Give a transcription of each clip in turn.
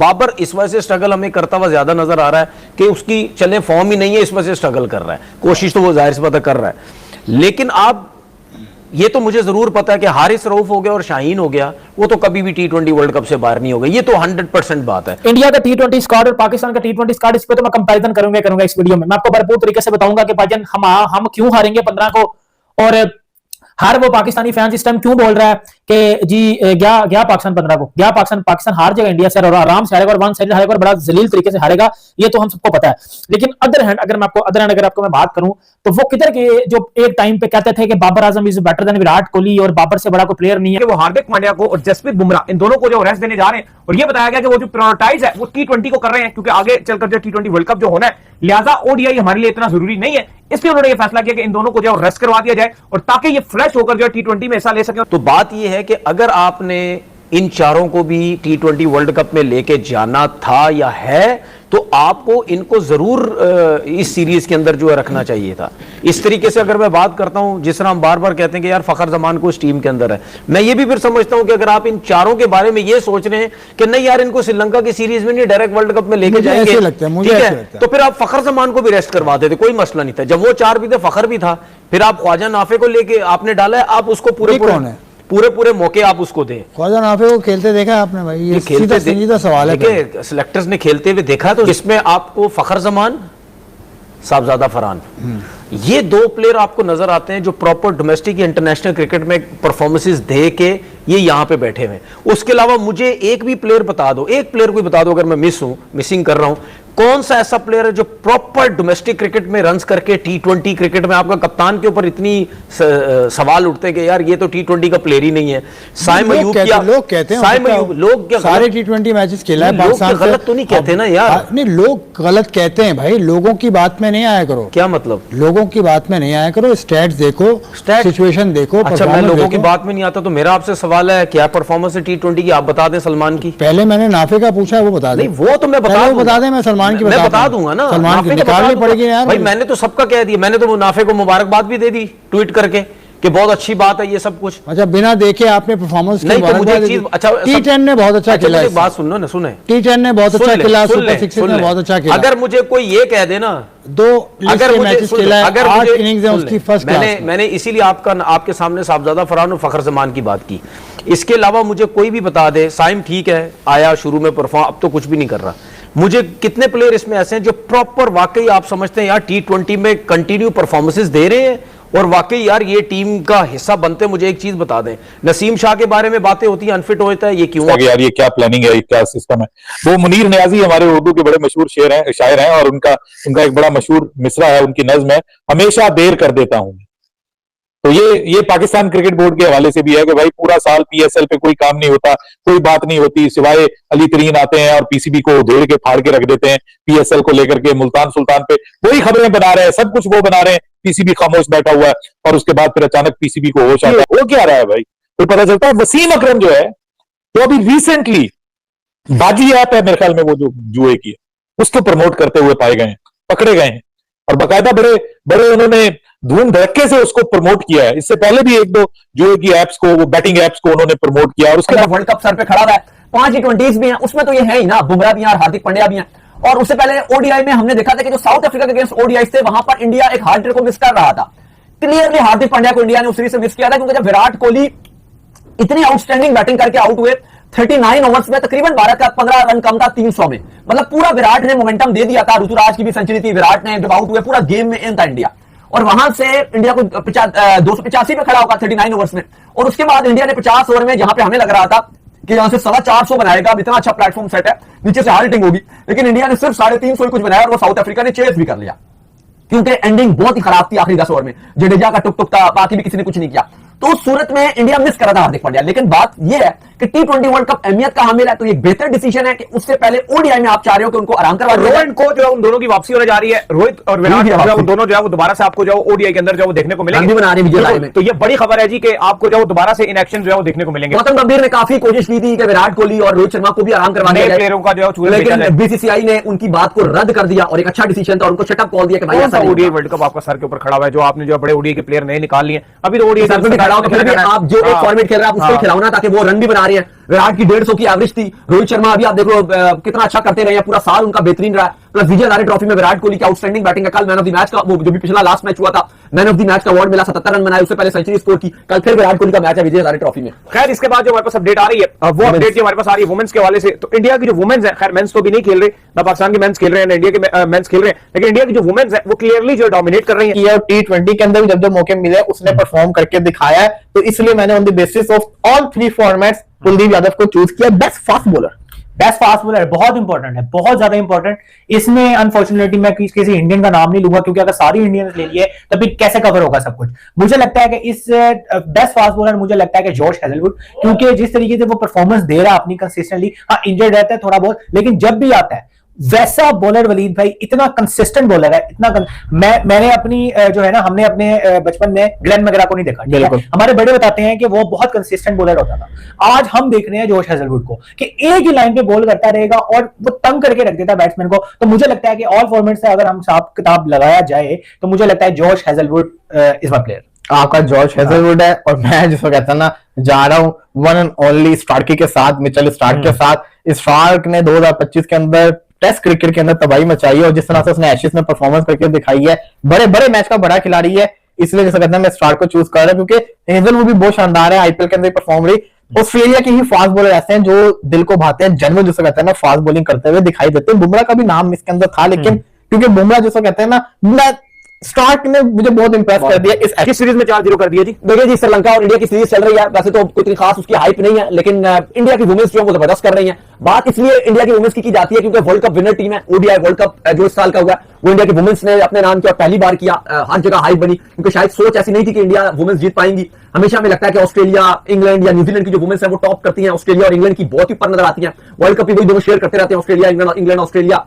बाबर इस वजह से स्ट्रगल हमें करता हुआ ज्यादा नजर आ रहा है कि उसकी चले फॉर्म ही नहीं है, इस वजह से स्ट्रगल कर रहा है। कोशिश तो वो जाहिर सी बात है कर रहा है, लेकिन आप ये तो मुझे जरूर पता है कि हारिस रऊफ हो गया और शाहीन हो गया, वो तो कभी भी T20 वर्ल्ड कप से बाहर नहीं हो गए, ये तो 100% बात है। इंडिया का T20 स्क्वाड और पाकिस्तान का T20 स्क्वाड, इस पे तो मैं कंपैरिजन करूंगा इस वीडियो में। मैं आपको भरपूर तरीके से बताऊंगा कि भाईजान हम क्यों हारेंगे 15 को, और हर वो पाकिस्तानी फैंस इस टाइम क्यों बोल रहा है कि जी गया पाकिस्तान 15 को, गया पाकिस्तान हार जाएगा इंडिया से, और आराम से हारेगा और वन साइड हारेगा और बड़ा जलील तरीके से हारेगा, ये तो हम सबको पता है। लेकिन अदर हैंड अगर आपको मैं बात करूं तो वो किधर के जो एक टाइम पे कहते थे कि Babar Azam is better than Virat Kohli और बाबर से बड़ा कोई प्लेयर नहीं है, वो हार्दिक पांड्या को और जसप्रीत बुमराह इन दोनों को जो रेस्ट देने जा रहे हैं, और ये बताया गया कि वो जो प्रायोरिटाइज है वो T20 को कर रहे हैं, क्योंकि आगे चलकर जो T20 वर्ल्ड कप जो होना है, लिहाजा ODI हमारे लिए इतना जरूरी नहीं है। इसलिए उन्होंने ये फैसला किया कि इन दोनों को जो रेस्ट करवा दिया जाए और ताकि ये फ्रेश होकर जो T20 में हिस्सा ले सके। तो बात यह है कि अगर आपने इन चारों को भी T20 वर्ल्ड कप में लेके जाना था या है, तो आपको इनको जरूर इस सीरीज के अंदर जो है रखना चाहिए था। इस तरीके से अगर मैं बात करता हूं, जिस तरह हम बार बार कहते हैं कि यार फखर जमान को इस टीम के अंदर है, मैं ये भी फिर समझता हूं कि अगर आप इन चारों के बारे में ये सोच रहे हैं कि नहीं यार इनको श्रीलंका की सीरीज में नहीं डायरेक्ट वर्ल्ड कप में लेके जाएंगे, ठीक है, तो फिर आप फखर जमान को भी रेस्ट करवा देते, कोई मसला नहीं था। जब वो 4 भी थे, फखर भी था, फिर आप ख्वाजा नाफे को लेके आपने डाला है, आप उसको पूरे मौके आप उसको दे। ख्वाजा नाफे को खेलते देखा है आपने भाई? ये सीधा सवाल है। सिलेक्टर्स ने खेलते हुए देखा, तो इसमें आपको फखर जमान, साहबजादा फरहान, ये 2 प्लेयर आपको नजर आते हैं जो प्रॉपर डोमेस्टिक या इंटरनेशनल क्रिकेट में परफॉर्मेंसेस दे के ये यहां पे बैठे हुए हैं। उसके अलावा मुझे एक भी प्लेयर बता दो, एक प्लेयर को बता दो, अगर मैं मिसिंग कर रहा हूं, कौन सा ऐसा प्लेयर है जो प्रॉपर डोमेस्टिक क्रिकेट में रन्स करके T20 क्रिकेट में आपका कप्तान के ऊपर इतनी सवाल उठते हैं कि यार ये तो T20 का प्लेयर ही नहीं है। साइम अयूब, लोग कहते हैं साइम अयूब, लोग क्या सारे T20 मैचेस खेला है पाकिस्तान से, गलत तो नहीं कहते ना यार? नहीं, लोग गलत कहते हैं भाई, लोगों की बात में नहीं आया करो। क्या मतलब? लोगों की बात में नहीं आया करो, स्टैट्स देखो, सिचुएशन देखो। अच्छा, मैं लोगों की बात में नहीं आता तो मेरा आपसे सवाल है, क्या परफॉर्मेंस है T20 की, आप बता दें सलमान की। पहले मैंने नाफे का पूछा है, वो बता दें। वो तो मैं बता दें, मैं सलमान की बता दूंगा ना, सलमान की निकालनी पड़ेगी यार भाई। मैंने तो सबका कह दिया, मैंने तो मुनाफे को मुबारकबाद भी दे दी ट्वीट करके कि बहुत अच्छी बात है ये सब कुछ। अच्छा, बिना देखे आपने परफॉर्मेंस नहीं तो मुझे चीज, अच्छा T10 ने बहुत अच्छा खेला, बात सुनो ना, सुने, T10 ने बहुत अच्छा खेला, सुपर 6 ने बहुत अच्छा खेला। अगर मुझे कोई ये कह दे ना, 2 मैचेस खेला, 8 इनिंग्स है उसकी फर्स्ट क्लास। मैंने इसीलिए आपके सामने साहबजादा फरहान और फखर जमान की बात की। इसके अलावा मुझे कोई भी बता दे, साइम ठीक है आया शुरू में परफॉर्म, अब तो कुछ भी नहीं कर रहा, मुझे कितने प्लेयर इसमें ऐसे हैं जो प्रॉपर वाकई आप समझते हैं यार T20 में कंटिन्यू परफॉर्मेंसेस दे रहे हैं और वाकई यार ये टीम का हिस्सा बनते हैं? मुझे एक चीज बता दें, नसीम शाह के बारे में बातें होती हैं, अनफिट होता है, ये क्यों? यार ये क्या प्लानिंग है, क्या सिस्टम है? वो मुनीर नियाजी हमारे उर्दू के बड़े मशहूर शायर हैं, और उनका एक बड़ा मशहूर मिसरा है, उनकी नज्म है, हमेशा देर कर देता हूं। तो ये पाकिस्तान क्रिकेट बोर्ड के हवाले से भी है कि भाई पूरा साल PSL पे कोई काम नहीं होता, कोई बात नहीं होती, सिवाय अली तरीन आते हैं और PCB को उधेड़ के फाड़ के रख देते हैं। PSL को लेकर के मुल्तान सुल्तान पे वही खबरें बना रहे हैं, सब कुछ वो बना रहे हैं, PCB खामोश बैठा हुआ है, और उसके बाद फिर अचानक PCB को होश आता है। वो क्या रहा है भाई? फिर पता चलता है वसीम अकरम जो है, तो अभी रिसेंटली बाजी ऐप है मेरे ख्याल में, वो जो जुए की है, उसको प्रमोट करते हुए पाए गए हैं, पकड़े गए हैं, और बाकायदा बड़े उन्होंने धूम धड़के से उसको प्रमोट किया है। इससे पहले भी 1-2 जुए की एप्स को, वो बैटिंग एप्स को उन्होंने प्रमोट किया, और उसके बाद वर्ल्ड कप सर पे खड़ा हुआ है, 5 T20s भी हैं, उसमें तो ये है ही ना, बुमराह भी हैं और हार्दिक पांड्या भी हैं। और उससे पहले ODI में हमने देखा था कि जो साउथ अफ्रीका के अगेंस्ट ODI थे, वहां पर इंडिया एक हार्ड ट्रिक को मिस कर रहा था। क्लियरली हार्दिक पांड्या को इंडिया ने उस सीरीज से मिस किया था, क्योंकि जब विराट कोहली इतनी आउटस्टैंडिंग बैटिंग करके आउट हुए, 39 ओवर्स में तकरीबन 15 रन कम था 300 में, मतलब पूरा विराट ने मोमेंटम दे दिया था। ऋतुराज की भी सेंचुरी थी, विराट ने जब आउट हुए पूरा गेम में इन था इंडिया, और वहां से इंडिया को 285 पे खड़ा होगा 39 ओवर्स में। और उसके बाद इंडिया ने 50 ओवर में, जहां पे हमें लग रहा था कि यहां से 450 बनाएगा, इतना अच्छा प्लेटफॉर्म सेट है, नीचे से हार्ड हिटिंग होगी, लेकिन इंडिया ने सिर्फ 350 कुछ बनाया, और वो साउथ अफ्रीका ने चेस भी कर लिया, क्योंकि एंडिंग बहुत ही खराब थी आखिरी 10 ओवर में। जडेजा का टुक था, बाकी भी किसी ने कुछ नहीं किया। तो उस सूरत में इंडिया मिस कर रहा था हार्दिक पांड्या। लेकिन बात यह है कि T20 वर्ल्ड कप अहमियत का हामिल है, तो ये बेहतर डिसीजन है कि उससे पहले ODI में आप चाह रहे हो कि उनको आराम करवा। रोहित को जो उन दोनों की वापसी होने जा रही है, रोहित और विराट जो उन दोनों जो है वो दोबारा से आपको जो ODI के अंदर जो देखने को मिलेंगे, बना रहे। तो ये बड़ी खबर है जी कि आपको जो दोबारा से इन एक्शन जो है वो देखने को मिलेंगे। गौतम गंभीर ने काफी कोशिश की थी कि विराट कोहली और रोहित शर्मा को भी आराम करवाने प्लेयरों का जो है, लेकिन BCCI ने उनकी बात को रद्द कर दिया और एक अच्छा डिसीजन था, उनको शटअप कॉल दिया कि भाई ऐसा ODI वर्ल्ड कप आपका सर के ऊपर खड़ा हुआ है, जो आपने जो बड़े ODI के प्लेयर नए निकाल लिए, अभी तो ODI आप जो एक फॉर्मेट खेल रहे हैं आप उसको खिलाओ ना, ताकि वो रन भी बना रही है। विराट की 150 की एवरेज थी, रोहित शर्मा अभी आप देख लो कितना अच्छा करते रहे हैं, पूरा साल उनका बेहतरीन रहा है, प्लस विजय हजारे ट्रॉफी में विराट कोहली की आउटस्टैंडिंग बैटिंग है, कल मैन ऑफ द मैच का वो जो भी पिछला लास्ट मैच हुआ था मैन ऑफ द मैच का अवार्ड मिला, 77 रन बनाए, उससे पहले सेंचुरी स्कोर की, कल फिर विराट कोहली का मैच है विजय हजारे ट्रॉफी में। खैर इसके बाद जो हमारे पास अपडेट आ रही है वो अपडेट जो हमारे पास आ रही है वुमेन्स के हवाले से, तो इंडिया की जो वुमेन्स है, खैर मेंस तो भी नहीं खेल रहे ना, पाकिस्तान के मेंस खेल रहे हैं ना इंडिया के मेंस खेल रहे हैं, लेकिन इंडिया की जो वुमेन्स है वो क्लियरली जो डोमिनेट कर रही है। किया T20 के अंदर भी जब मौके मिले उसने परफॉर्म करके दिखाया है, तो इसलिए मैंने on the basis of all 3 formats Kuldeep Yadav को चूज किया best fast bowler. Best fast bowler बहुत इंपॉर्टेंट है, बहुत ज्यादा इंपॉर्टेंट। इसमें अनफॉर्चुनेटली मैं किसी इंडियन का नाम नहीं लूंगा, क्योंकि अगर सारी इंडियंस ले लिए तो फिर कैसे कवर होगा सब कुछ। मुझे लगता है कि इस बेस्ट फास्ट बॉलर मुझे लगता है कि जॉश हेजलवुड, क्योंकि जिस तरीके से वो परफॉर्मेंस दे रहा है अपनी कंसिस्टेंटली, हाँ इंजर्ड रहता है थोड़ा बहुत, लेकिन जब भी आता है वैसा बॉलर वलीद भाई, इतना कंसिस्टेंट बॉलर है, मैंने अपनी जो है ना, हमने अपने बचपन में ग्लेन मैकग्रा को नहीं देखा, बिल्कुल हमारे बड़े बताते हैं कि वो बहुत कंसिस्टेंट बॉलर होता था। आज हम देख रहे हैं जॉश हेजलवुड को कि एक ही लाइन पे बॉल करता रहेगा और वो तंग करके रख देता है बैट्समैन को। तो मुझे लगता है कि ऑल फॉर्मेट से अगर हम हिसाब किताब लगाया जाए तो मुझे लगता है Josh Hazlewood is my player. आपका जॉर्ज हेजलवुड है, और मैं जिसको कहता ना जा रहा हूँ वन एंड ओनली स्टार्की के साथ, मिचेल स्टार्क के साथ। स्टार्क ने 2025 के अंदर टेस्ट क्रिकेट के अंदर तबाही मचाई है, और जिस तरह से उसने एशेज में परफॉर्मेंस करके दिखाई है, बड़े बड़े मैच का बड़ा खिलाड़ी है, इसलिए जैसा कहते हैं मैं स्टार्क को चूज कर रहा हूं, क्योंकि हेजलवुड भी बहुत शानदार है, आईपीएल के अंदर परफॉर्म रही। ऑस्ट्रेलिया के ही फास्ट बॉलर ऐसे हैं जो दिल को भाते हैं, जनरल जिसको कहते हैं ना फास्ट बॉलिंग करते हुए दिखाई देते हैं। बुमराह का भी नाम इसके अंदर था, लेकिन क्योंकि बुमराह जिसको कहते हैं ना, स्टार्क ने मुझे बहुत इंप्रेस कर दिया किस सीरीज में 4-0 कर दिया जी। देखिए जी, श्रीलंका और इंडिया की सीरीज चल रही है, वैसे तो कोई खास उसकी हाइप नहीं है, लेकिन इंडिया की वुमेन्स जो है वो जबरदस्त कर रही है। बात इसलिए इंडिया की वुमेन्स की जाती है क्योंकि वर्ल्ड कप विनर टीम है, ओडीआई वर्ल्ड कप जो इस साल का हुआ वो इंडिया की वुमेन्स ने अपने नाम किया, पहली बार किया, हर जगह हाइप बनी, क्योंकि शायद सोच ऐसी नहीं थी कि इंडिया वुमेन्स जीत पाएंगी। हमेशा हमें लगता है कि ऑस्ट्रेलिया, इंग्लैंड या न्यूजीलैंड की जो वुमेन्स है वो टॉप करती है, ऑस्ट्रेलिया और इंग्लैंड की बहुत ही ऊपर नजर आती है। वर्ल्ड कप भी वही दोनों शेयर करते रहते हैं, ऑस्ट्रेलिया इंग्लैंड ऑस्ट्रेलिया,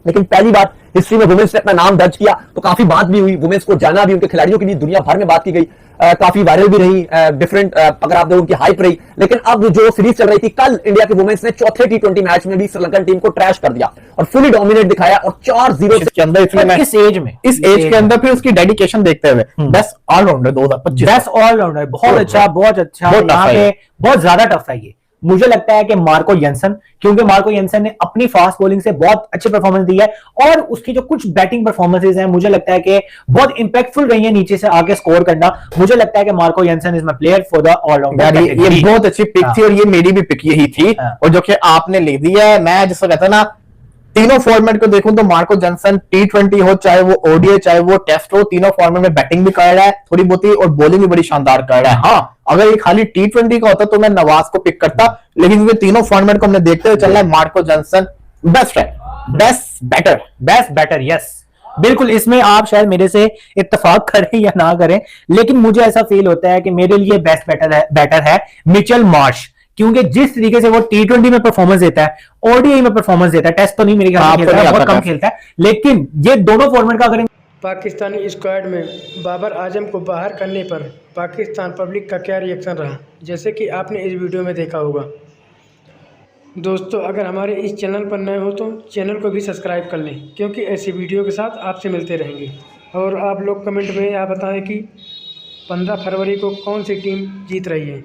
लेकिन पहली बार हिस्ट्री में वुमेन्स ने अपना नाम दर्ज किया, तो काफी बात भी हुई, वुमेन्स को जाना भी, उनके खिलाड़ियों की भी दुनिया भर में बात की गई, काफी वायरल भी रही, डिफरेंट अगर आप देखो उनकी हाइप रही। लेकिन अब जो सीरीज चल रही थी, कल इंडिया की वुमेन्स ने चौथे T20 मैच में भी श्रीलंकन टीम को ट्रैश कर दिया और फुली डोमिनेट दिखाया, और 4-0 इसके अंदर, इसलिए इस एज में, इस एज के अंदर फिर उसकी डेडिकेशन देखते हुए बेस्ट ऑलराउंडर 2025, बेस्ट ऑलराउंडर, बहुत अच्छा, बहुत अच्छा, यहाँ पे बहुत ज्यादा टफ है ये। मुझे लगता है कि मार्को जेनसन, क्योंकि मार्को जेनसन ने अपनी फास्ट बॉलिंग से बहुत अच्छी परफॉर्मेंस दी है, और उसकी जो कुछ बैटिंग परफॉर्मेंसेज हैं मुझे लगता है कि बहुत इंपैक्टफुल रही है नीचे से आके स्कोर करना। मुझे लगता है कि Marco Jansen is my player for the all-rounder. ये बहुत अच्छी पिक थी, और ये मेरी भी पिक यही थी, और जो कि आपने ले दी है। मैं जिसको कहता ना, तीनों फॉर्मेट को देखूं तो मार्को जेनसन T20 हो, चाहे वो ओडीआई चाहे वो टेस्ट हो, तीनों फॉर्मेट में बैटिंग भी कर रहा है थोड़ी बहुती, और बॉलिंग भी बड़ी शानदार कर रहा है। हाँ, अगर ये खाली T20 का होता तो मैं नवाज को पिक करता, लेकिन ये तीनों फॉर्मेट को हमने देखते हुए चल रहा है, मार्को जेनसन बेस्ट है, बेस्ट बैटर, यस बिल्कुल। इसमें आप शायद मेरे से इत्तेफाक करें या ना करें, लेकिन मुझे ऐसा फील होता है कि मेरे लिए बेस्ट बैटर है मिचेल मार्श, क्योंकि जिस तरीके से वो T20 में परफॉर्मेंस देता है, ओडीआई में परफॉर्मेंस देता है, टेस्ट तो नहीं मेरे ख्याल में खेलता है, बहुत कम खेलता है, लेकिन ये दोनों फॉर्मेट का अगर पाकिस्तानी स्क्वाड में बाबर आजम को बाहर करने पर पाकिस्तान पब्लिक का क्या रिएक्शन रहा, जैसे कि आपने इस वीडियो में देखा होगा। दोस्तों, अगर हमारे इस चैनल पर नए हो तो चैनल को भी सब्सक्राइब कर लें, क्योंकि ऐसी वीडियो के साथ आपसे मिलते रहेंगे। और आप लोग कमेंट में आप बताएं कि 15 फरवरी को कौन सी टीम जीत रही है।